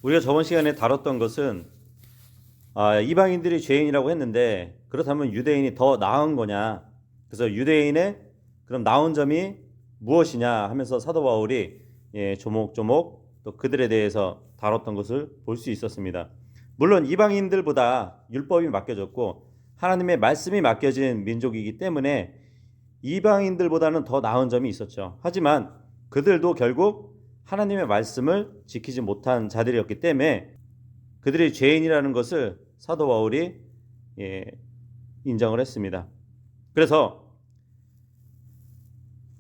우리가 저번 시간에 다뤘던 것은 이방인들이 죄인이라고 했는데 그렇다면 유대인이 더 나은 거냐? 그래서 유대인의 그럼 나은 점이 무엇이냐 하면서 사도 바울이 조목조목 또 그들에 대해서 다뤘던 것을 볼 수 있었습니다. 물론 이방인들보다 율법이 맡겨졌고 하나님의 말씀이 맡겨진 민족이기 때문에 이방인들보다는 더 나은 점이 있었죠. 하지만 그들도 결국 하나님의 말씀을 지키지 못한 자들이었기 때문에 그들이 죄인이라는 것을 사도 바울이 인정을 했습니다. 그래서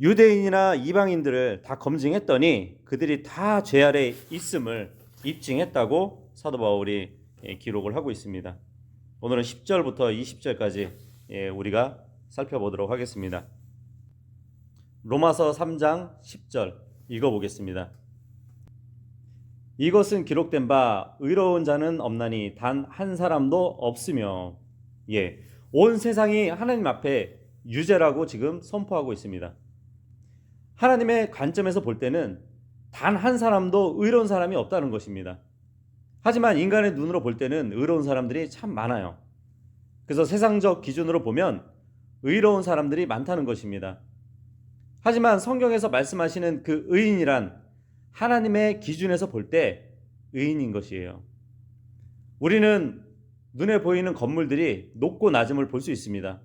유대인이나 이방인들을 다 검증했더니 그들이 다 죄 아래 있음을 입증했다고 사도 바울이 기록을 하고 있습니다. 오늘은 10절부터 20절까지 우리가 살펴보도록 하겠습니다. 로마서 3장 10절 읽어보겠습니다. 이것은 기록된 바 의로운 자는 없나니 단 한 사람도 없으며 온 세상이 하나님 앞에 유죄라고 지금 선포하고 있습니다. 하나님의 관점에서 볼 때는 단 한 사람도 의로운 사람이 없다는 것입니다. 하지만 인간의 눈으로 볼 때는 의로운 사람들이 참 많아요. 그래서 세상적 기준으로 보면 의로운 사람들이 많다는 것입니다. 하지만 성경에서 말씀하시는 그 의인이란 하나님의 기준에서 볼 때 의인인 것이에요. 우리는 눈에 보이는 건물들이 높고 낮음을 볼 수 있습니다.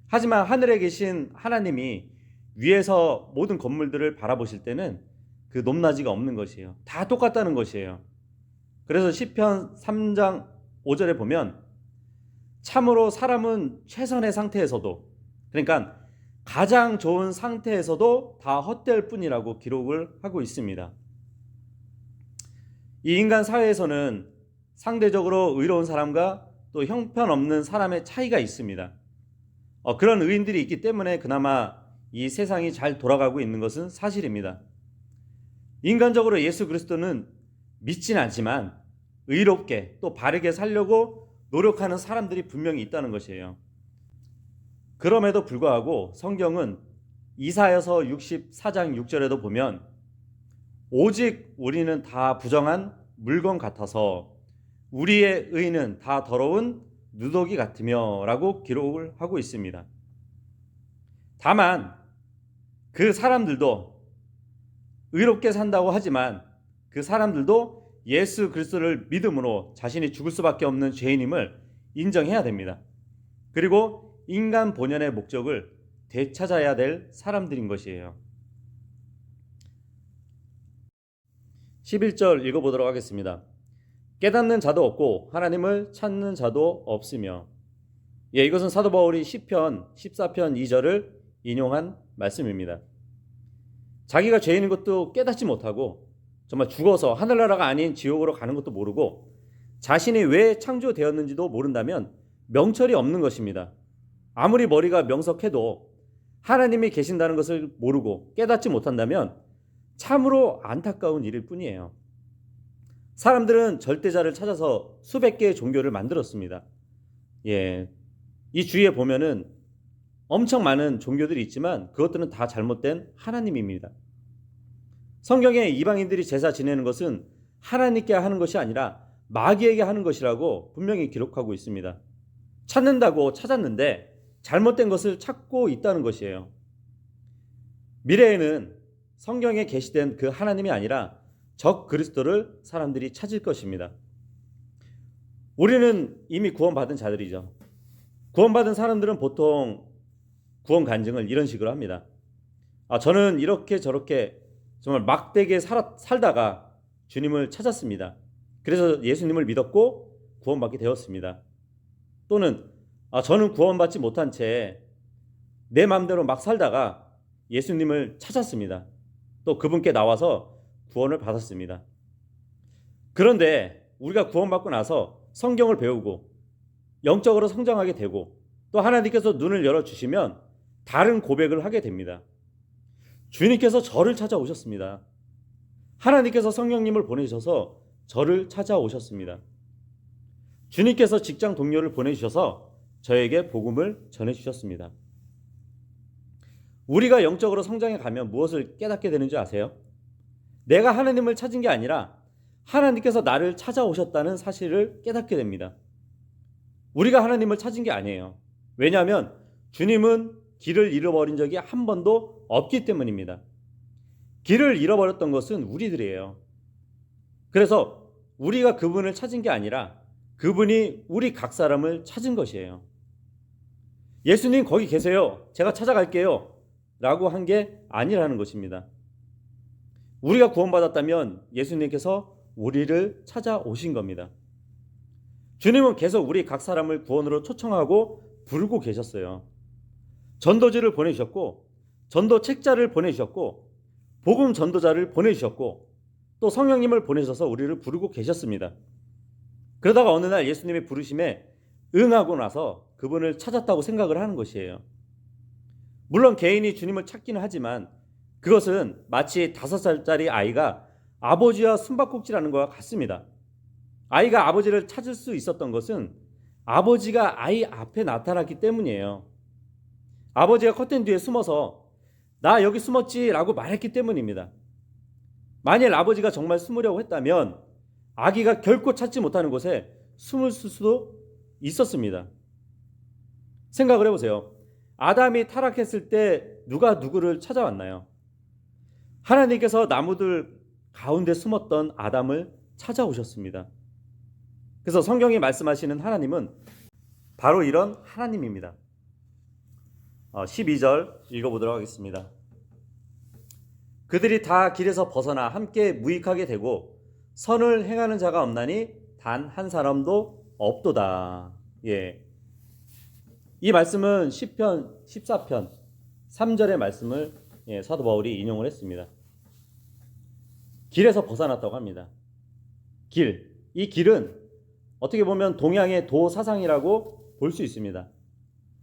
하지만 하늘에 계신 하나님이 위에서 모든 건물들을 바라보실 때는 그 높낮이가 없는 것이에요. 다 똑같다는 것이에요. 그래서 시편 3장 5절에 보면 참으로 사람은 최선의 상태에서도, 그러니까 가장 좋은 상태에서도 다 헛될 뿐이라고 기록을 하고 있습니다. 이 인간 사회에서는 상대적으로 의로운 사람과 또 형편없는 사람의 차이가 있습니다. 그런 의인들이 있기 때문에 그나마 이 세상이 잘 돌아가고 있는 것은 사실입니다. 인간적으로 예수 그리스도는 믿지는 않지만 의롭게 또 바르게 살려고 노력하는 사람들이 분명히 있다는 것이에요. 그럼에도 불구하고 성경은 이사야서 64장 6절에도 보면 오직 우리는 다 부정한 물건 같아서 우리의 의는 다 더러운 누더기 같으며 라고 기록을 하고 있습니다. 다만 그 사람들도 의롭게 산다고 하지만 그 사람들도 예수 그리스도를 믿음으로 자신이 죽을 수밖에 없는 죄인임을 인정해야 됩니다. 그리고 인간 본연의 목적을 되찾아야 될 사람들인 것이에요. 11절 읽어보도록 하겠습니다. 깨닫는 자도 없고 하나님을 찾는 자도 없으며. 이것은 사도 바울이 시편 14편 2절을 인용한 말씀입니다. 자기가 죄인인 것도 깨닫지 못하고 정말 죽어서 하늘나라가 아닌 지옥으로 가는 것도 모르고 자신이 왜 창조되었는지도 모른다면 명철이 없는 것입니다. 아무리 머리가 명석해도 하나님이 계신다는 것을 모르고 깨닫지 못한다면 참으로 안타까운 일일 뿐이에요. 사람들은 절대자를 찾아서 수백 개의 종교를 만들었습니다. 이 주위에 보면은 엄청 많은 종교들이 있지만 그것들은 다 잘못된 하나님입니다. 성경에 이방인들이 제사 지내는 것은 하나님께 하는 것이 아니라 마귀에게 하는 것이라고 분명히 기록하고 있습니다. 찾는다고 찾았는데 잘못된 것을 찾고 있다는 것이에요. 미래에는 성경에 계시된 그 하나님이 아니라 적 그리스도를 사람들이 찾을 것입니다. 우리는 이미 구원받은 자들이죠. 구원받은 사람들은 보통 구원 간증을 이런 식으로 합니다. 저는 이렇게 저렇게 정말 막대기에 살다가 주님을 찾았습니다. 그래서 예수님을 믿었고 구원받게 되었습니다. 또는 저는 구원받지 못한 채 내 마음대로 막 살다가 예수님을 찾았습니다. 또 그분께 나와서 구원을 받았습니다. 그런데 우리가 구원받고 나서 성경을 배우고 영적으로 성장하게 되고 또 하나님께서 눈을 열어주시면 다른 고백을 하게 됩니다. 주님께서 저를 찾아오셨습니다. 하나님께서 성령님을 보내주셔서 저를 찾아오셨습니다. 주님께서 직장 동료를 보내주셔서 저에게 복음을 전해주셨습니다. 우리가 영적으로 성장해 가면 무엇을 깨닫게 되는지 아세요? 내가 하나님을 찾은 게 아니라 하나님께서 나를 찾아오셨다는 사실을 깨닫게 됩니다. 우리가 하나님을 찾은 게 아니에요. 왜냐하면 주님은 길을 잃어버린 적이 한 번도 없기 때문입니다. 길을 잃어버렸던 것은 우리들이에요. 그래서 우리가 그분을 찾은 게 아니라 그분이 우리 각 사람을 찾은 것이에요. 예수님 거기 계세요. 제가 찾아갈게요. 라고 한 게 아니라는 것입니다. 우리가 구원받았다면 예수님께서 우리를 찾아오신 겁니다. 주님은 계속 우리 각 사람을 구원으로 초청하고 부르고 계셨어요. 전도지를 보내주셨고, 전도 책자를 보내주셨고, 복음 전도자를 보내주셨고, 또 성령님을 보내셔서 우리를 부르고 계셨습니다. 그러다가 어느 날 예수님의 부르심에 응하고 나서 그분을 찾았다고 생각을 하는 것이에요. 물론 개인이 주님을 찾기는 하지만 그것은 마치 5살짜리 아이가 아버지와 숨바꼭질하는 것과 같습니다. 아이가 아버지를 찾을 수 있었던 것은 아버지가 아이 앞에 나타났기 때문이에요. 아버지가 커튼 뒤에 숨어서 나 여기 숨었지 라고 말했기 때문입니다. 만일 아버지가 정말 숨으려고 했다면 아기가 결코 찾지 못하는 곳에 숨을 수도 있었습니다. 생각을 해보세요. 아담이 타락했을 때 누가 누구를 찾아왔나요? 하나님께서 나무들 가운데 숨었던 아담을 찾아오셨습니다. 그래서 성경이 말씀하시는 하나님은 바로 이런 하나님입니다. 12절 읽어보도록 하겠습니다. 그들이 다 길에서 벗어나 함께 무익하게 되고 선을 행하는 자가 없나니 단 한 사람도 없도다. 예. 이 말씀은 시편 14편 3절의 말씀을 사도 바울이 인용을 했습니다. 길에서 벗어났다고 합니다. 길. 이 길은 어떻게 보면 동양의 도사상이라고 볼 수 있습니다.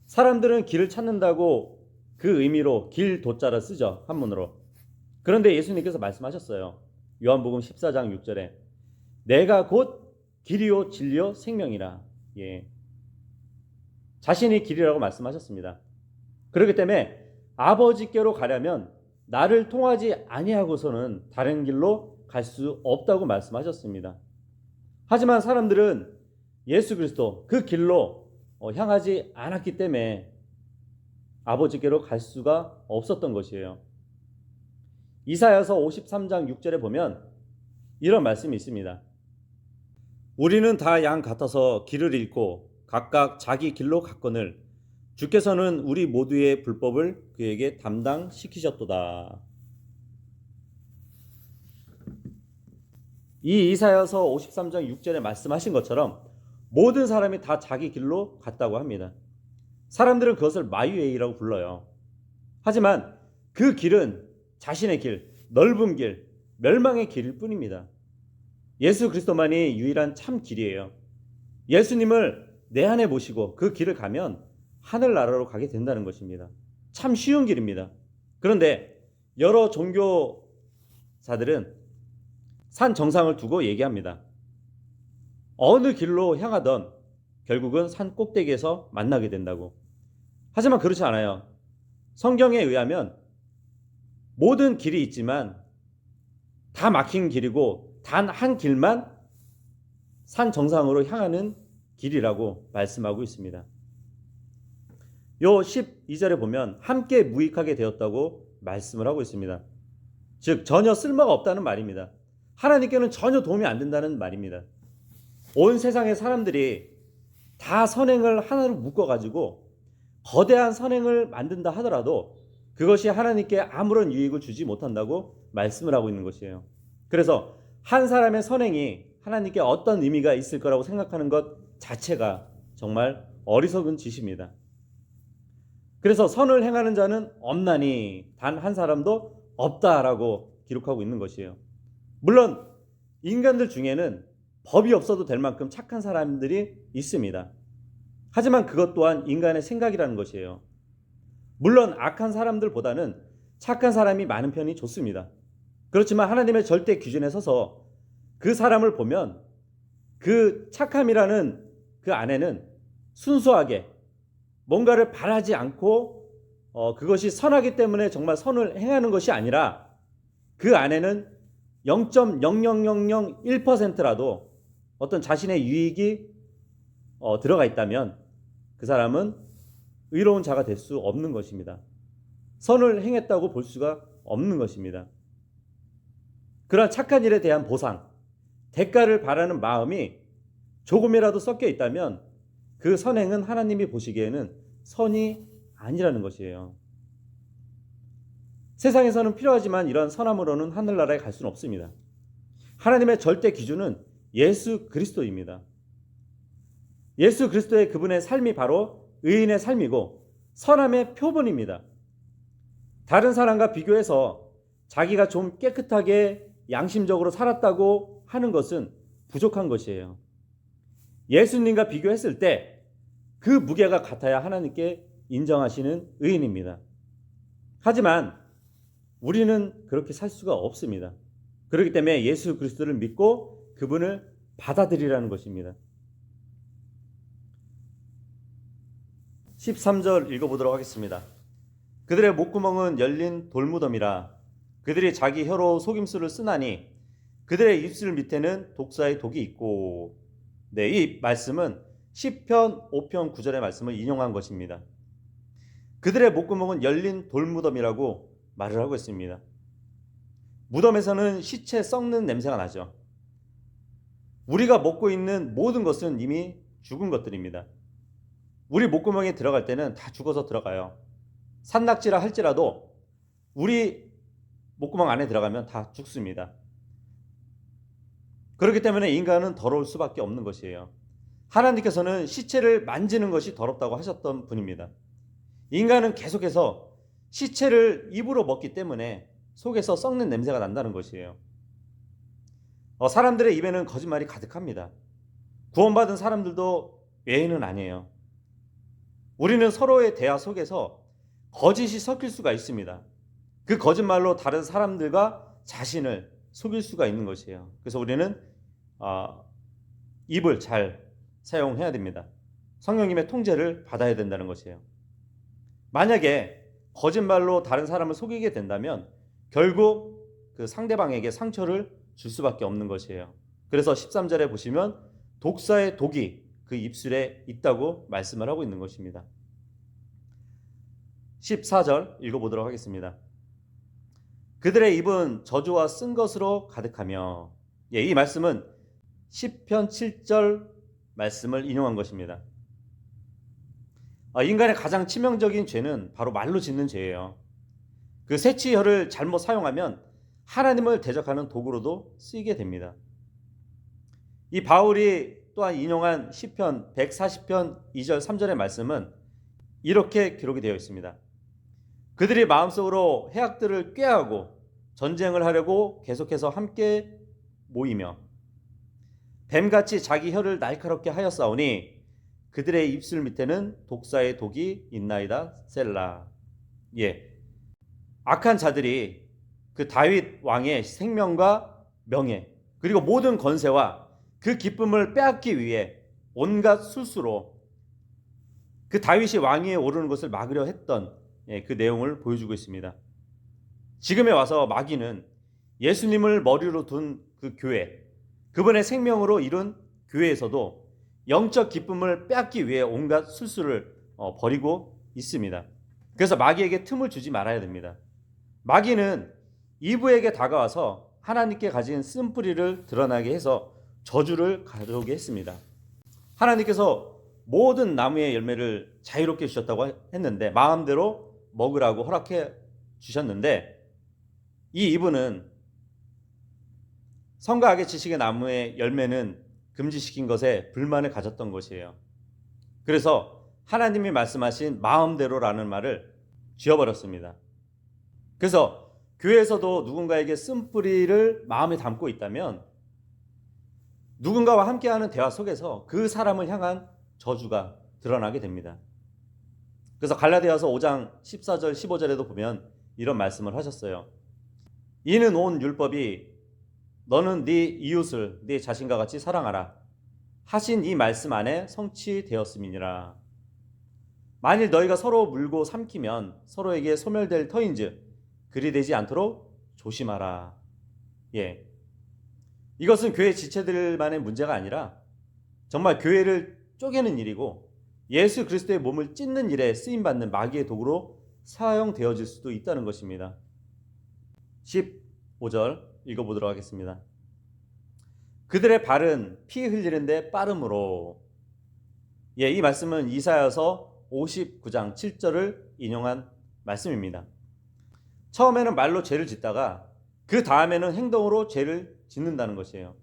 사람들은 길을 찾는다고 그 의미로 길 도자를 쓰죠. 한문으로. 그런데 예수님께서 말씀하셨어요. 요한복음 14장 6절에 내가 곧 길이요 진리요 생명이라. 예. 자신이 길이라고 말씀하셨습니다. 그렇기 때문에 아버지께로 가려면 나를 통하지 아니하고서는 다른 길로 갈 수 없다고 말씀하셨습니다. 하지만 사람들은 예수 그리스도 그 길로 향하지 않았기 때문에 아버지께로 갈 수가 없었던 것이에요. 이사야서 53장 6절에 보면 이런 말씀이 있습니다. 우리는 다 양 같아서 길을 잃고 각각 자기 길로 갔거늘 주께서는 우리 모두의 불법을 그에게 담당시키셨도다. 이 이사야서 53장 6절에 말씀하신 것처럼 모든 사람이 다 자기 길로 갔다고 합니다. 사람들은 그것을 마이웨이라고 불러요. 하지만 그 길은 자신의 길, 넓은 길, 멸망의 길일 뿐입니다. 예수 그리스도만이 유일한 참 길이에요. 예수님을 내 안에 모시고 그 길을 가면 하늘나라로 가게 된다는 것입니다. 참 쉬운 길입니다. 그런데 여러 종교사들은 산 정상을 두고 얘기합니다. 어느 길로 향하던 결국은 산 꼭대기에서 만나게 된다고. 하지만 그렇지 않아요. 성경에 의하면 모든 길이 있지만 다 막힌 길이고 단 한 길만 산 정상으로 향하는 길이라고 말씀하고 있습니다. 요 12절에 보면 함께 무익하게 되었다고 말씀을 하고 있습니다. 즉 전혀 쓸모가 없다는 말입니다. 하나님께는 전혀 도움이 안 된다는 말입니다. 온 세상의 사람들이 다 선행을 하나로 묶어가지고 거대한 선행을 만든다 하더라도 그것이 하나님께 아무런 유익을 주지 못한다고 말씀을 하고 있는 것이에요. 그래서 한 사람의 선행이 하나님께 어떤 의미가 있을 거라고 생각하는 것 자체가 정말 어리석은 짓입니다. 그래서 선을 행하는 자는 없나니 단 한 사람도 없다라고 기록하고 있는 것이에요. 물론 인간들 중에는 법이 없어도 될 만큼 착한 사람들이 있습니다. 하지만 그것 또한 인간의 생각이라는 것이에요. 물론 악한 사람들보다는 착한 사람이 많은 편이 좋습니다. 그렇지만 하나님의 절대 기준에 서서 그 사람을 보면 그 착함이라는 그 안에는 순수하게 뭔가를 바라지 않고 그것이 선하기 때문에 정말 선을 행하는 것이 아니라 그 안에는 0.00001%라도 어떤 자신의 유익이 들어가 있다면 그 사람은 의로운 자가 될 수 없는 것입니다. 선을 행했다고 볼 수가 없는 것입니다. 그러한 착한 일에 대한 보상, 대가를 바라는 마음이 조금이라도 섞여 있다면 그 선행은 하나님이 보시기에는 선이 아니라는 것이에요. 세상에서는 필요하지만 이런 선함으로는 하늘나라에 갈 수는 없습니다. 하나님의 절대 기준은 예수 그리스도입니다. 예수 그리스도의 그분의 삶이 바로 의인의 삶이고 선함의 표본입니다. 다른 사람과 비교해서 자기가 좀 깨끗하게 양심적으로 살았다고 하는 것은 부족한 것이에요. 예수님과 비교했을 때 그 무게가 같아야 하나님께 인정하시는 의인입니다. 하지만 우리는 그렇게 살 수가 없습니다. 그렇기 때문에 예수 그리스도를 믿고 그분을 받아들이라는 것입니다. 13절 읽어보도록 하겠습니다. 그들의 목구멍은 열린 돌무덤이라 그들이 자기 혀로 속임수를 쓰나니 그들의 입술 밑에는 독사의 독이 있고. 네, 이 말씀은 시편 5편 9절의 말씀을 인용한 것입니다. 그들의 목구멍은 열린 돌무덤이라고 말을 하고 있습니다. 무덤에서는 시체 썩는 냄새가 나죠. 우리가 먹고 있는 모든 것은 이미 죽은 것들입니다. 우리 목구멍에 들어갈 때는 다 죽어서 들어가요. 산낙지라 할지라도 우리 목구멍 안에 들어가면 다 죽습니다. 그렇기 때문에 인간은 더러울 수밖에 없는 것이에요. 하나님께서는 시체를 만지는 것이 더럽다고 하셨던 분입니다. 인간은 계속해서 시체를 입으로 먹기 때문에 속에서 썩는 냄새가 난다는 것이에요. 사람들의 입에는 거짓말이 가득합니다. 구원받은 사람들도 외에는 아니에요. 우리는 서로의 대화 속에서 거짓이 섞일 수가 있습니다. 그 거짓말로 다른 사람들과 자신을 속일 수가 있는 것이에요. 그래서 우리는 입을 잘 사용해야 됩니다. 성령님의 통제를 받아야 된다는 것이에요. 만약에 거짓말로 다른 사람을 속이게 된다면 결국 그 상대방에게 상처를 줄 수밖에 없는 것이에요. 그래서 13절에 보시면 독사의 독이 그 입술에 있다고 말씀을 하고 있는 것입니다. 14절 읽어보도록 하겠습니다. 그들의 입은 저주와 쓴 것으로 가득하며. 이 말씀은 시편 7절 말씀을 인용한 것입니다. 인간의 가장 치명적인 죄는 바로 말로 짓는 죄예요. 그 새치혀를 잘못 사용하면 하나님을 대적하는 도구로도 쓰이게 됩니다. 이 바울이 또한 인용한 시편 140편 2절 3절의 말씀은 이렇게 기록이 되어 있습니다. 그들이 마음속으로 해악들을 꾀하고 전쟁을 하려고 계속해서 함께 모이며 뱀같이 자기 혀를 날카롭게 하였사오니 그들의 입술 밑에는 독사의 독이 있나이다 셀라. 악한 자들이 그 다윗 왕의 생명과 명예 그리고 모든 권세와 그 기쁨을 빼앗기 위해 온갖 술수로 그 다윗이 왕위에 오르는 것을 막으려 했던 그 내용을 보여주고 있습니다. 지금에 와서 마귀는 예수님을 머리로 둔 그 교회, 그분의 생명으로 이룬 교회에서도 영적 기쁨을 빼앗기 위해 온갖 술수를 벌이고 있습니다. 그래서 마귀에게 틈을 주지 말아야 됩니다. 마귀는 이브에게 다가와서 하나님께 가진 쓴뿌리를 드러나게 해서 저주를 가져오게 했습니다. 하나님께서 모든 나무의 열매를 자유롭게 주셨다고 했는데 마음대로 먹으라고 허락해 주셨는데 이 이브는 선과 악의 지식의 나무의 열매는 금지시킨 것에 불만을 가졌던 것이에요. 그래서 하나님이 말씀하신 마음대로라는 말을 지어버렸습니다. 그래서 교회에서도 누군가에게 쓴뿌리를 마음에 담고 있다면 누군가와 함께하는 대화 속에서 그 사람을 향한 저주가 드러나게 됩니다. 그래서 갈라디아서 5장 14절 15절에도 보면 이런 말씀을 하셨어요. 이는 온 율법이 너는 네 이웃을 네 자신과 같이 사랑하라 하신 이 말씀 안에 성취되었음이니라. 만일 너희가 서로 물고 삼키면 서로에게 소멸될 터인즉 그리 되지 않도록 조심하라. 이것은 교회 지체들만의 문제가 아니라 정말 교회를 쪼개는 일이고 예수 그리스도의 몸을 찢는 일에 쓰임받는 마귀의 도구로 사용되어질 수도 있다는 것입니다. 15절 읽어보도록 하겠습니다. 그들의 발은 피 흘리는데 빠름으로. 이 말씀은 이사야서 59장 7절을 인용한 말씀입니다. 처음에는 말로 죄를 짓다가 그 다음에는 행동으로 죄를 짓는다는 것이에요.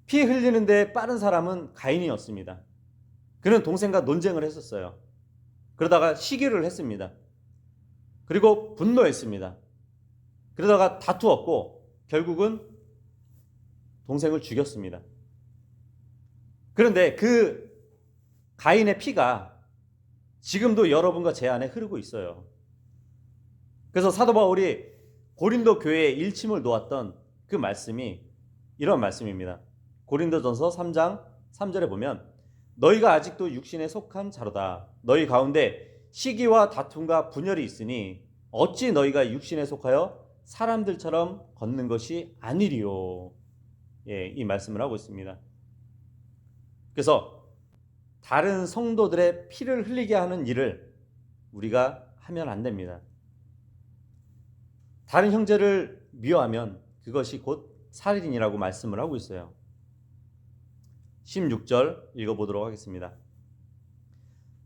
피 흘리는데 빠른 사람은 가인이었습니다. 그는 동생과 논쟁을 했었어요. 그러다가 시기를 했습니다. 그리고 분노했습니다. 그러다가 다투었고 결국은 동생을 죽였습니다. 그런데 그 가인의 피가 지금도 여러분과 제 안에 흐르고 있어요. 그래서 사도 바울이 고린도 교회에 일침을 놓았던 그 말씀이 이런 말씀입니다. 고린도전서 3장 3절에 보면 너희가 아직도 육신에 속한 자로다. 너희 가운데 시기와 다툼과 분열이 있으니 어찌 너희가 육신에 속하여 사람들처럼 걷는 것이 아니리요. 이 말씀을 하고 있습니다. 그래서 다른 성도들의 피를 흘리게 하는 일을 우리가 하면 안 됩니다. 다른 형제를 미워하면 그것이 곧 살인이라고 말씀을 하고 있어요. 16절 읽어보도록 하겠습니다.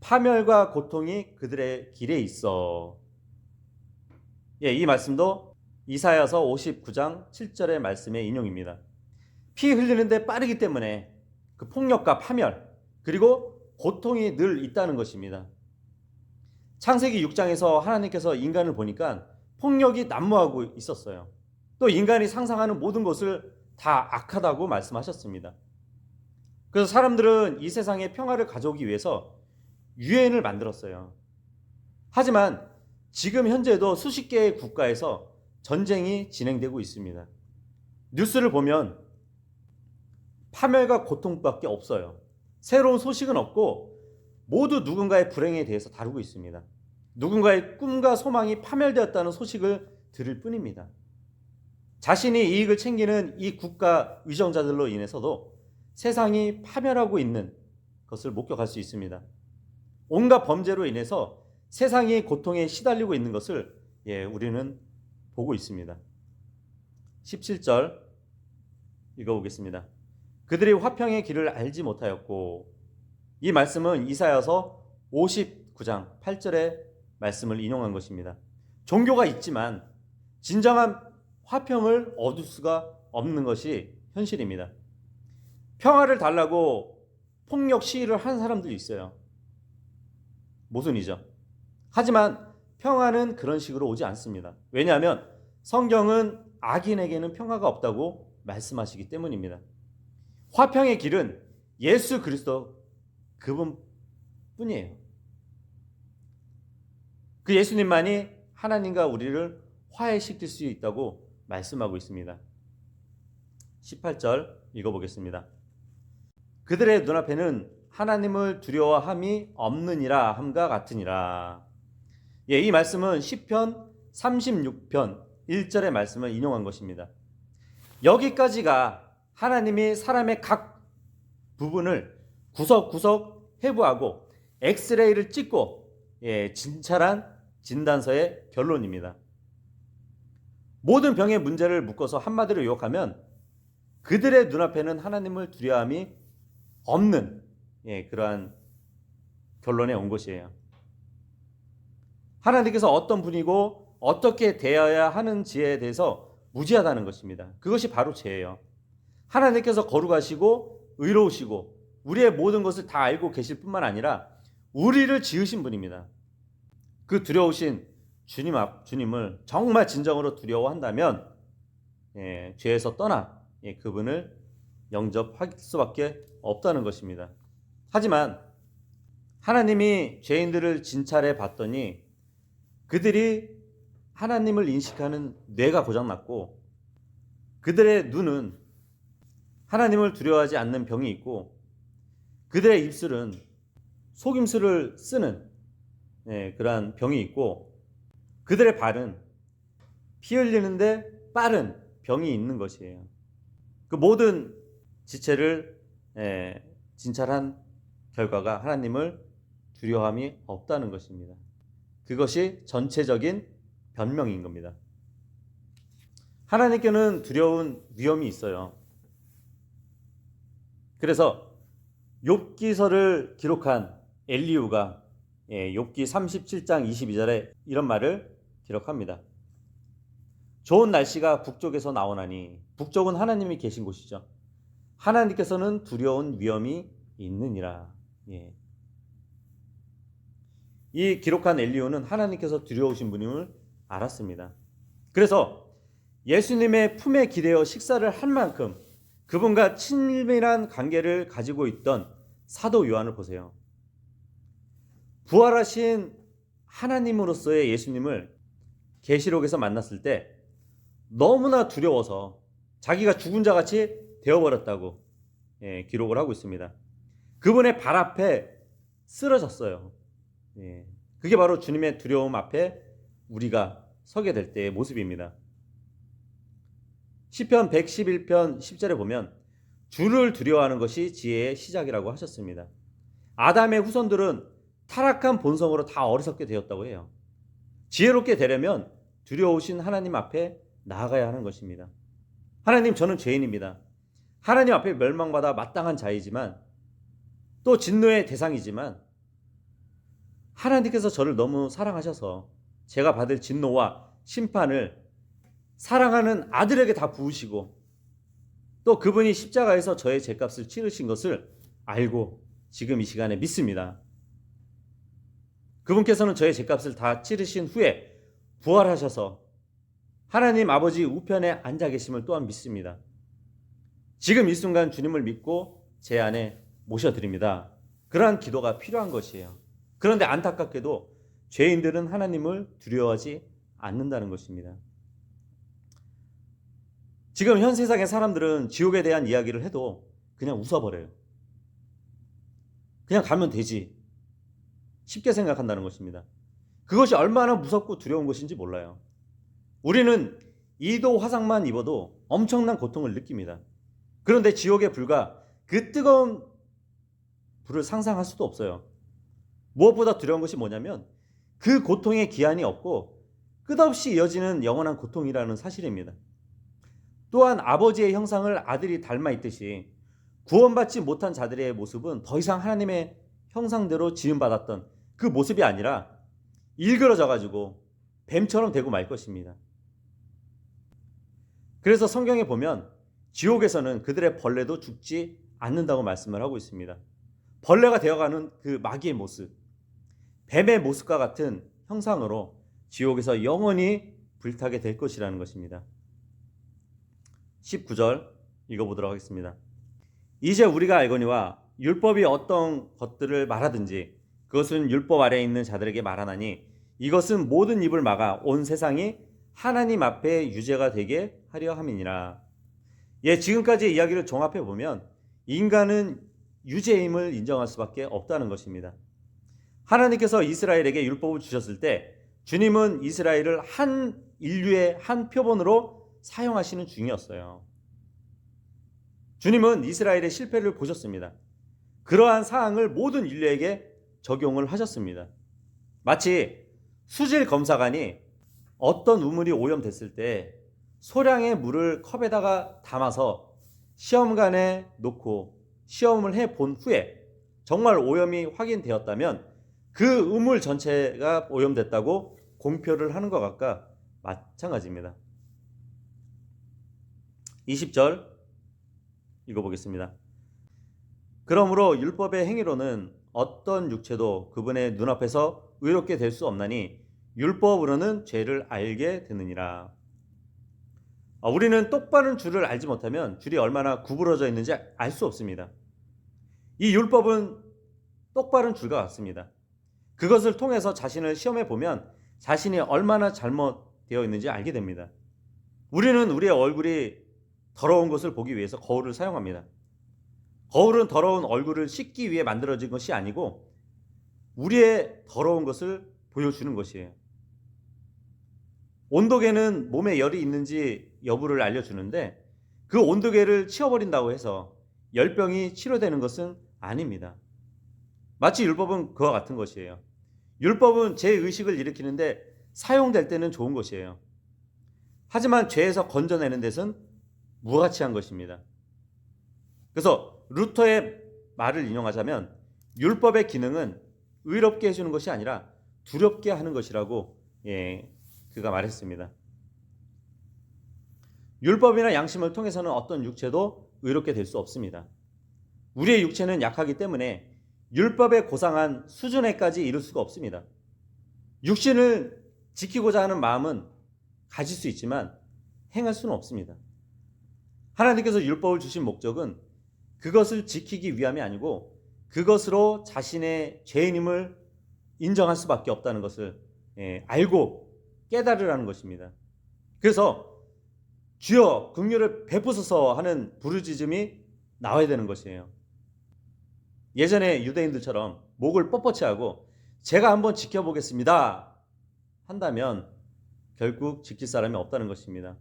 파멸과 고통이 그들의 길에 있어. 이 말씀도 이사야서 59장 7절의 말씀의 인용입니다. 피 흘리는데 빠르기 때문에 그 폭력과 파멸 그리고 고통이 늘 있다는 것입니다. 창세기 6장에서 하나님께서 인간을 보니까 폭력이 난무하고 있었어요. 또 인간이 상상하는 모든 것을 다 악하다고 말씀하셨습니다. 그래서 사람들은 이 세상에 평화를 가져오기 위해서 유엔을 만들었어요. 하지만 지금 현재도 수십 개의 국가에서 전쟁이 진행되고 있습니다. 뉴스를 보면 파멸과 고통밖에 없어요. 새로운 소식은 없고 모두 누군가의 불행에 대해서 다루고 있습니다. 누군가의 꿈과 소망이 파멸되었다는 소식을 들을 뿐입니다. 자신이 이익을 챙기는 이 국가 의정자들로 인해서도 세상이 파멸하고 있는 것을 목격할 수 있습니다. 온갖 범죄로 인해서 세상이 고통에 시달리고 있는 것을 우리는 보고 있습니다. 17절 읽어보겠습니다. 그들이 화평의 길을 알지 못하였고. 이 말씀은 이사야서 59장 8절의 말씀을 인용한 것입니다. 종교가 있지만 진정한 화평을 얻을 수가 없는 것이 현실입니다. 평화를 달라고 폭력 시위를 하는 사람들이 있어요. 모순이죠. 하지만 평화는 그런 식으로 오지 않습니다. 왜냐하면 성경은 악인에게는 평화가 없다고 말씀하시기 때문입니다. 화평의 길은 예수 그리스도 그분뿐이에요. 그 예수님만이 하나님과 우리를 화해시킬 수 있다고 말씀하고 있습니다. 18절 읽어보겠습니다. 그들의 눈앞에는 하나님을 두려워함이 없느니라 함과 같으니라. 이 말씀은 시편 36편 1절의 말씀을 인용한 것입니다. 여기까지가 하나님이 사람의 각 부분을 구석구석 해부하고 엑스레이를 찍고 진찰한 진단서의 결론입니다. 모든 병의 문제를 묶어서 한마디로 요약하면 그들의 눈앞에는 하나님을 두려워함이 없는 그러한 결론에 온 것이에요. 하나님께서 어떤 분이고 어떻게 대해야 하는지에 대해서 무지하다는 것입니다. 그것이 바로 죄예요. 하나님께서 거룩하시고 의로우시고 우리의 모든 것을 다 알고 계실 뿐만 아니라 우리를 지으신 분입니다. 그 두려우신 주님을 정말 진정으로 두려워한다면 죄에서 떠나 그분을 영접할 수밖에 없다는 것입니다. 하지만 하나님이 죄인들을 진찰해 봤더니 그들이 하나님을 인식하는 뇌가 고장났고 그들의 눈은 하나님을 두려워하지 않는 병이 있고 그들의 입술은 속임수를 쓰는 그러한 병이 있고 그들의 발은 피 흘리는데 빠른 병이 있는 것이에요. 그 모든 지체를 진찰한 결과가 하나님을 두려움이 없다는 것입니다. 그것이 전체적인 변명인 겁니다. 하나님께는 두려운 위험이 있어요. 그래서 욥기서를 기록한 엘리후가 욥기 37장 22절에 이런 말을 기록합니다. 좋은 날씨가 북쪽에서 나오나니, 북쪽은 하나님이 계신 곳이죠. 하나님께서는 두려운 위험이 있느니라. 이 기록한 엘리후는 하나님께서 두려우신 분임을 알았습니다. 그래서 예수님의 품에 기대어 식사를 한 만큼 그분과 친밀한 관계를 가지고 있던 사도 요한을 보세요. 부활하신 하나님으로서의 예수님을 계시록에서 만났을 때 너무나 두려워서 자기가 죽은 자같이 되어버렸다고 기록을 하고 있습니다. 그분의 발 앞에 쓰러졌어요. 그게 바로 주님의 두려움 앞에 우리가 서게 될 때의 모습입니다. 시편 111편 10절에 보면 주를 두려워하는 것이 지혜의 시작이라고 하셨습니다. 아담의 후손들은 타락한 본성으로 다 어리석게 되었다고 해요. 지혜롭게 되려면 두려우신 하나님 앞에 나아가야 하는 것입니다. 하나님, 저는 죄인입니다. 하나님 앞에 멸망받아 마땅한 자이지만 또 진노의 대상이지만 하나님께서 저를 너무 사랑하셔서 제가 받을 진노와 심판을 사랑하는 아들에게 다 부으시고 또 그분이 십자가에서 저의 죄값을 치르신 것을 알고 지금 이 시간에 믿습니다. 그분께서는 저의 죄값을 다 치르신 후에 부활하셔서 하나님 아버지 우편에 앉아 계심을 또한 믿습니다. 지금 이 순간 주님을 믿고 제 안에 모셔드립니다. 그러한 기도가 필요한 것이에요. 그런데 안타깝게도 죄인들은 하나님을 두려워하지 않는다는 것입니다. 지금 현 세상의 사람들은 지옥에 대한 이야기를 해도 그냥 웃어버려요. 그냥 가면 되지. 쉽게 생각한다는 것입니다. 그것이 얼마나 무섭고 두려운 것인지 몰라요. 우리는 2도 화상만 입어도 엄청난 고통을 느낍니다. 그런데 지옥의 불과 그 뜨거운 불을 상상할 수도 없어요. 무엇보다 두려운 것이 뭐냐면 그 고통의 기한이 없고 끝없이 이어지는 영원한 고통이라는 사실입니다. 또한 아버지의 형상을 아들이 닮아 있듯이 구원받지 못한 자들의 모습은 더 이상 하나님의 형상대로 지음받았던 그 모습이 아니라 일그러져 가지고 뱀처럼 되고 말 것입니다. 그래서 성경에 보면 지옥에서는 그들의 벌레도 죽지 않는다고 말씀을 하고 있습니다. 벌레가 되어가는 그 마귀의 모습, 뱀의 모습과 같은 형상으로 지옥에서 영원히 불타게 될 것이라는 것입니다. 19절 읽어보도록 하겠습니다. 이제 우리가 알거니와 율법이 어떤 것들을 말하든지 그것은 율법 아래에 있는 자들에게 말하나니 이것은 모든 입을 막아 온 세상이 하나님 앞에 유죄가 되게 하려 함이니라. 지금까지의 이야기를 종합해 보면 인간은 유죄임을 인정할 수밖에 없다는 것입니다. 하나님께서 이스라엘에게 율법을 주셨을 때 주님은 이스라엘을 한 인류의 한 표본으로 사용하시는 중이었어요. 주님은 이스라엘의 실패를 보셨습니다. 그러한 사항을 모든 인류에게 적용을 하셨습니다. 마치 수질 검사관이 어떤 우물이 오염됐을 때 소량의 물을 컵에다가 담아서 시험관에 놓고 시험을 해본 후에 정말 오염이 확인되었다면 그 우물 전체가 오염됐다고 공표를 하는 것과 마찬가지입니다. 20절 읽어보겠습니다. 그러므로 율법의 행위로는 어떤 육체도 그분의 눈앞에서 의롭게 될 수 없나니 율법으로는 죄를 알게 되느니라. 우리는 똑바른 줄을 알지 못하면 줄이 얼마나 구부러져 있는지 알 수 없습니다. 이 율법은 똑바른 줄과 같습니다. 그것을 통해서 자신을 시험해 보면 자신이 얼마나 잘못되어 있는지 알게 됩니다. 우리는 우리의 얼굴이 더러운 것을 보기 위해서 거울을 사용합니다. 거울은 더러운 얼굴을 씻기 위해 만들어진 것이 아니고 우리의 더러운 것을 보여주는 것이에요. 온도계는 몸에 열이 있는지 여부를 알려주는데 그 온도계를 치워버린다고 해서 열병이 치료되는 것은 아닙니다. 마치 율법은 그와 같은 것이에요. 율법은 죄의식을 일으키는데 사용될 때는 좋은 것이에요. 하지만 죄에서 건져내는 데는 무가치한 것입니다. 그래서 루터의 말을 인용하자면 율법의 기능은 의롭게 해주는 것이 아니라 두렵게 하는 것이라고 그가 말했습니다. 율법이나 양심을 통해서는 어떤 육체도 의롭게 될 수 없습니다. 우리의 육체는 약하기 때문에 율법의 고상한 수준에까지 이를 수가 없습니다. 육신을 지키고자 하는 마음은 가질 수 있지만 행할 수는 없습니다. 하나님께서 율법을 주신 목적은 그것을 지키기 위함이 아니고 그것으로 자신의 죄인임을 인정할 수밖에 없다는 것을 알고 깨달으라는 것입니다. 그래서 주여 긍휼을 베푸소서 하는 부르짖음이 나와야 되는 것이에요. 예전에 유대인들처럼 목을 뻣뻣이 하고 제가 한번 지켜보겠습니다 한다면 결국 지킬 사람이 없다는 것입니다.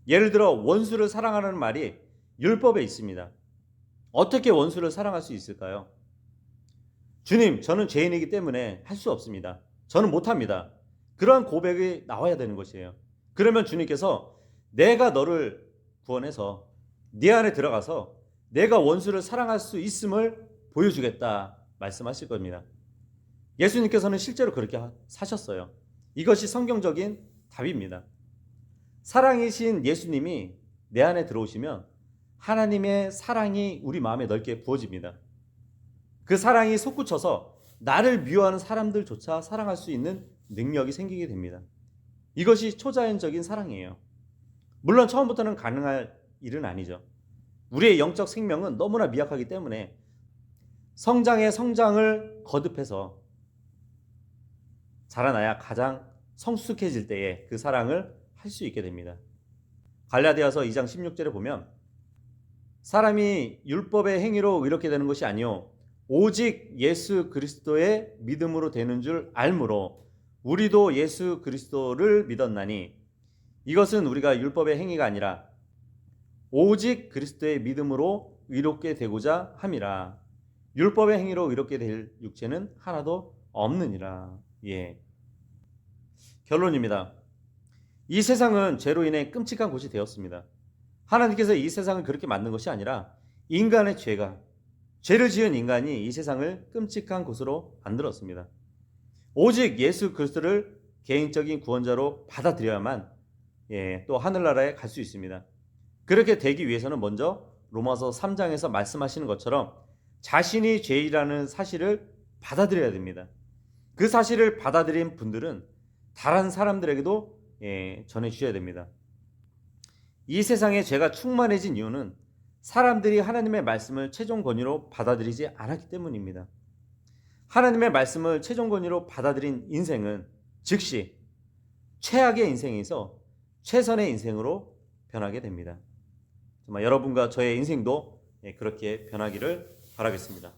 예를 들어 원수를 사랑하라는 말이 율법에 있습니다. 어떻게 원수를 사랑할 수 있을까요? 주님, 저는 죄인이기 때문에 할 수 없습니다. 저는 못합니다. 그러한 고백이 나와야 되는 것이에요. 그러면 주님께서 내가 너를 구원해서 네 안에 들어가서 내가 원수를 사랑할 수 있음을 보여주겠다 말씀하실 겁니다. 예수님께서는 실제로 그렇게 사셨어요. 이것이 성경적인 답입니다. 사랑이신 예수님이 내 안에 들어오시면 하나님의 사랑이 우리 마음에 넓게 부어집니다. 그 사랑이 솟구쳐서 나를 미워하는 사람들조차 사랑할 수 있는 능력이 생기게 됩니다. 이것이 초자연적인 사랑이에요. 물론 처음부터는 가능할 일은 아니죠. 우리의 영적 생명은 너무나 미약하기 때문에 성장의 성장을 거듭해서 자라나야 가장 성숙해질 때에 그 사랑을 할 수 있게 됩니다. 갈라디아서 2장 16절에 보면 사람이 율법의 행위로 의롭게 되는 것이 아니요 오직 예수 그리스도의 믿음으로 되는 줄 알므로 우리도 예수 그리스도를 믿었나니 이것은 우리가 율법의 행위가 아니라 오직 그리스도의 믿음으로 의롭게 되고자 함이라. 율법의 행위로 의롭게 될 육체는 하나도 없느니라. 결론입니다. 이 세상은 죄로 인해 끔찍한 곳이 되었습니다. 하나님께서 이 세상을 그렇게 만든 것이 아니라 인간의 죄를 지은 인간이 이 세상을 끔찍한 곳으로 만들었습니다. 오직 예수 그리스도를 개인적인 구원자로 받아들여야만 또 하늘나라에 갈 수 있습니다. 그렇게 되기 위해서는 먼저 로마서 3장에서 말씀하시는 것처럼 자신이 죄인이라는 사실을 받아들여야 됩니다. 그 사실을 받아들인 분들은 다른 사람들에게도 전해주셔야 됩니다. 이 세상에 죄가 충만해진 이유는 사람들이 하나님의 말씀을 최종 권위로 받아들이지 않았기 때문입니다. 하나님의 말씀을 최종 권위로 받아들인 인생은 즉시 최악의 인생에서 최선의 인생으로 변하게 됩니다. 정말 여러분과 저의 인생도 그렇게 변하기를 바라겠습니다.